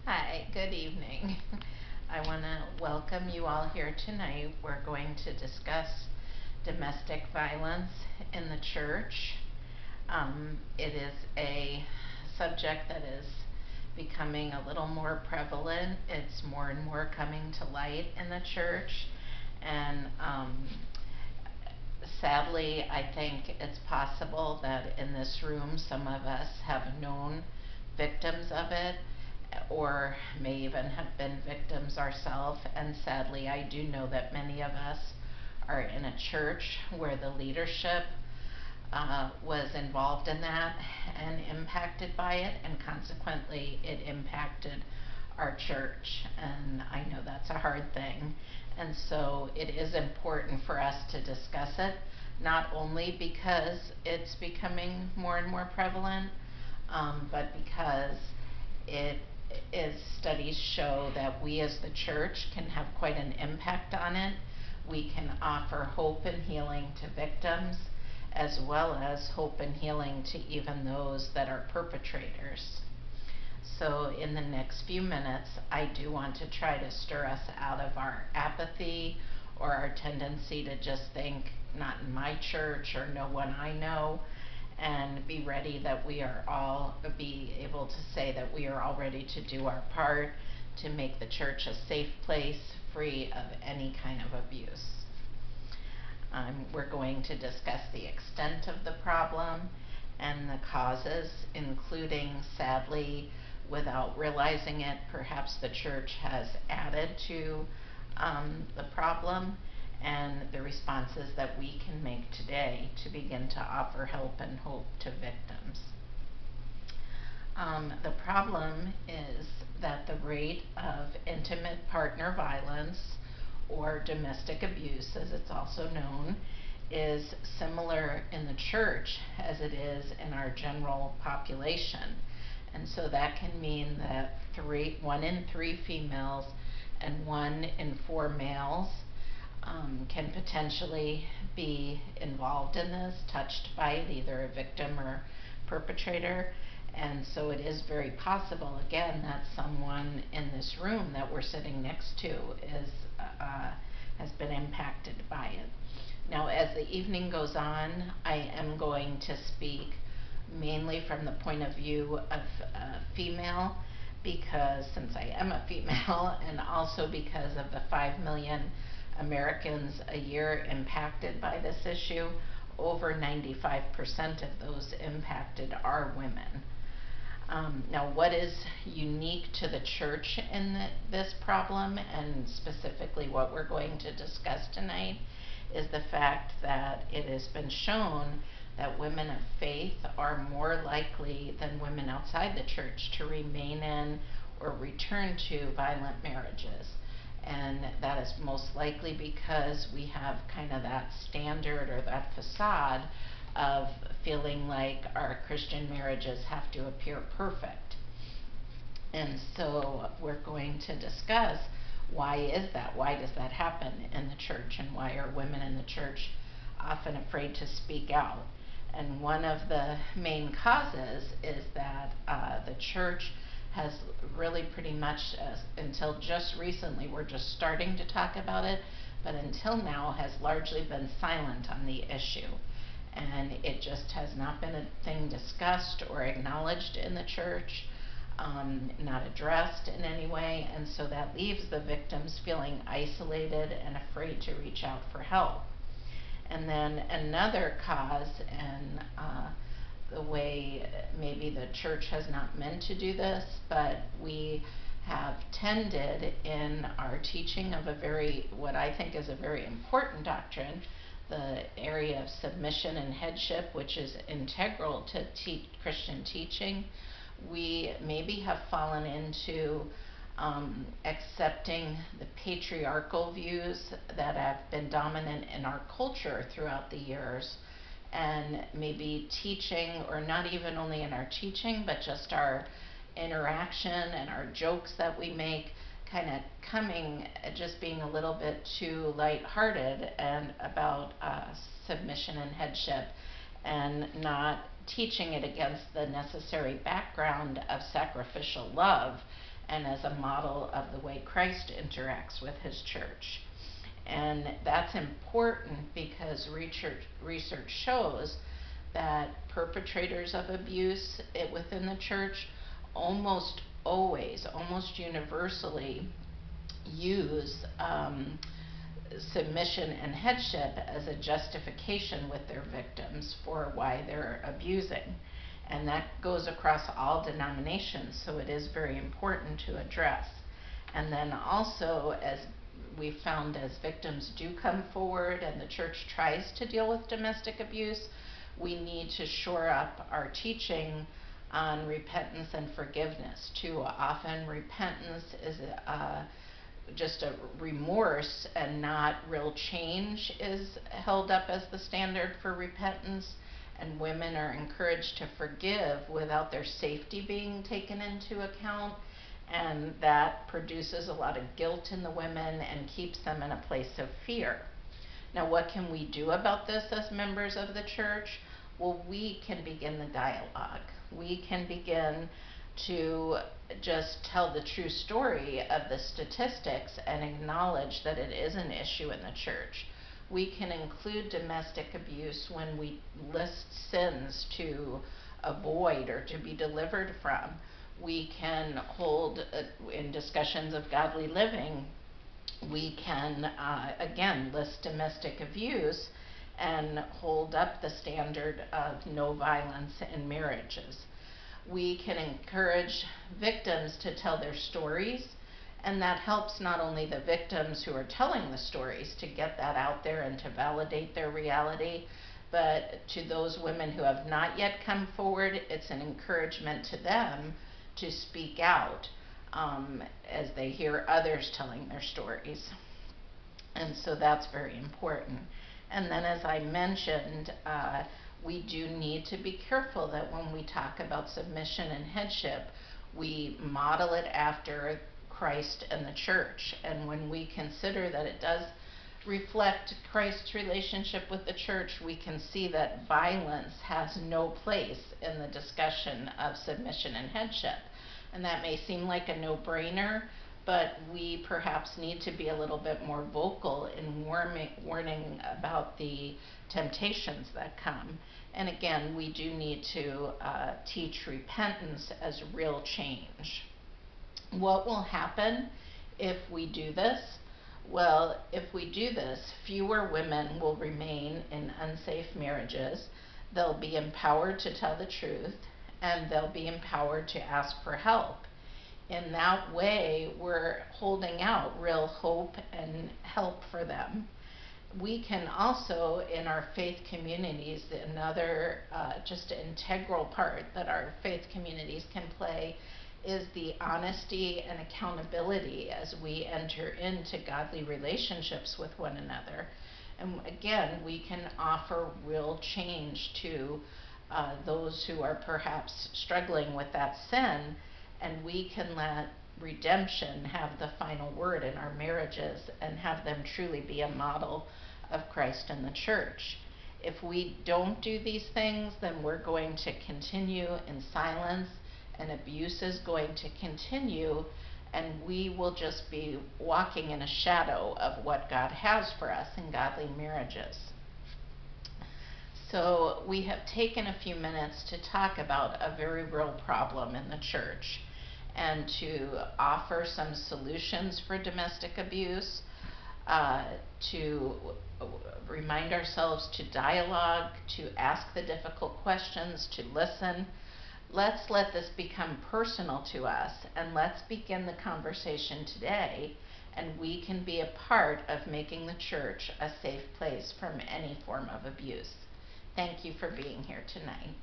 Hi, good evening. I want to welcome you all here tonight. We're going to discuss domestic violence in the church. It is a subject that is becoming a little more prevalent. It's more and more coming to light in the church. And sadly, I think it's possible that in this room some of us have known victims of it or may even have been victims ourselves. And sadly, I do know that many of us are in a church where the leadership was involved in that and impacted by it, and consequently, it impacted our church. And I know that's a hard thing. And so it is important for us to discuss it, not only because it's becoming more and more prevalent, but because it is studies show that we as the church can have quite an impact on it. We can offer hope and healing to victims, as well as hope and healing to even those that are perpetrators. So in the next few minutes, I do want to try to stir us out of our apathy or our tendency to just think, not in my church or no one I know, and be ready that we are all be able to say that we are all ready to do our part to make the church a safe place free of any kind of abuse. We're going to discuss the extent of the problem and the causes, including, sadly, without realizing it, perhaps the church has added to the problem, and the responses that we can make today to begin to offer help and hope to victims. The problem is that the rate of intimate partner violence, or domestic abuse as it's also known, is similar in the church as it is in our general population. And so that can mean that 1 in 3 females and 1 in 4 males can potentially be involved in this, touched by it, either a victim or perpetrator. And so it is very possible, again, that someone in this room that we're sitting next to has been impacted by it. Now, as the evening goes on, I am going to speak mainly from the point of view of a female, because since I am a female, and also because of the 5 million Americans a year impacted by this issue, over 95% of those impacted are women. Now, what is unique to the church in this problem, and specifically what we're going to discuss tonight, is the fact that it has been shown that women of faith are more likely than women outside the church to remain in or return to violent marriages. And that is most likely because we have kind of that standard or that facade of feeling like our Christian marriages have to appear perfect. And so we're going to discuss, why is that? Why does that happen in the church? And why are women in the church often afraid to speak out? And one of the main causes is that the church has really pretty much, until just recently, we're just starting to talk about it, but until now has largely been silent on the issue. And it just has not been a thing discussed or acknowledged in the church, not addressed in any way, and so that leaves the victims feeling isolated and afraid to reach out for help. And then another cause, and the way maybe the church has not meant to do this, but we have tended in our teaching of what I think is a very important doctrine, the area of submission and headship, which is integral to Christian teaching. We maybe have fallen into accepting the patriarchal views that have been dominant in our culture throughout the years, and maybe teaching, or not even only in our teaching, but just our interaction and our jokes that we make, kind of just being a little bit too lighthearted and about submission and headship, and not teaching it against the necessary background of sacrificial love and as a model of the way Christ interacts with his church. And that's important because research shows that perpetrators of abuse within the church almost always, almost universally, use submission and headship as a justification with their victims for why they're abusing. And that goes across all denominations, so it is very important to address. And then also, as we found, as victims do come forward and the church tries to deal with domestic abuse, we need to shore up our teaching on repentance and forgiveness. Too often repentance is just a remorse and not real change is held up as the standard for repentance, and women are encouraged to forgive without their safety being taken into account, and that produces a lot of guilt in the women and keeps them in a place of fear. Now, what can we do about this as members of the church? Well, we can begin the dialogue. We can begin to just tell the true story of the statistics and acknowledge that it is an issue in the church. We can include domestic abuse when we list sins to avoid or to be delivered from. We can hold, in discussions of godly living, we can, again, list domestic abuse and hold up the standard of no violence in marriages. We can encourage victims to tell their stories, and that helps not only the victims who are telling the stories to get that out there and to validate their reality, but to those women who have not yet come forward, it's an encouragement to them to speak out as they hear others telling their stories. And so that's very important. And then, as I mentioned, we do need to be careful that when we talk about submission and headship, we model it after Christ and the church. And when we consider that it does reflect Christ's relationship with the church, we can see that violence has no place in the discussion of submission and headship. And that may seem like a no-brainer, but we perhaps need to be a little bit more vocal in warning about the temptations that come. And again, we do need to teach repentance as real change. What will happen if we do this? Well, if we do this, fewer women will remain in unsafe marriages. They'll be empowered to tell the truth, and they'll be empowered to ask for help. In that way, we're holding out real hope and help for them. We can also, in our faith communities, another just integral part that our faith communities can play is the honesty and accountability as we enter into godly relationships with one another. And again, we can offer real change to those who are perhaps struggling with that sin, and we can let redemption have the final word in our marriages and have them truly be a model of Christ and the church. If we don't do these things, then we're going to continue in silence, and abuse is going to continue, and we will just be walking in a shadow of what God has for us in godly marriages. So we have taken a few minutes to talk about a very real problem in the church and to offer some solutions for domestic abuse, to remind ourselves to dialogue, to ask the difficult questions, to listen. Let's let this become personal to us, and let's begin the conversation today, and we can be a part of making the church a safe place from any form of abuse. Thank you for being here tonight.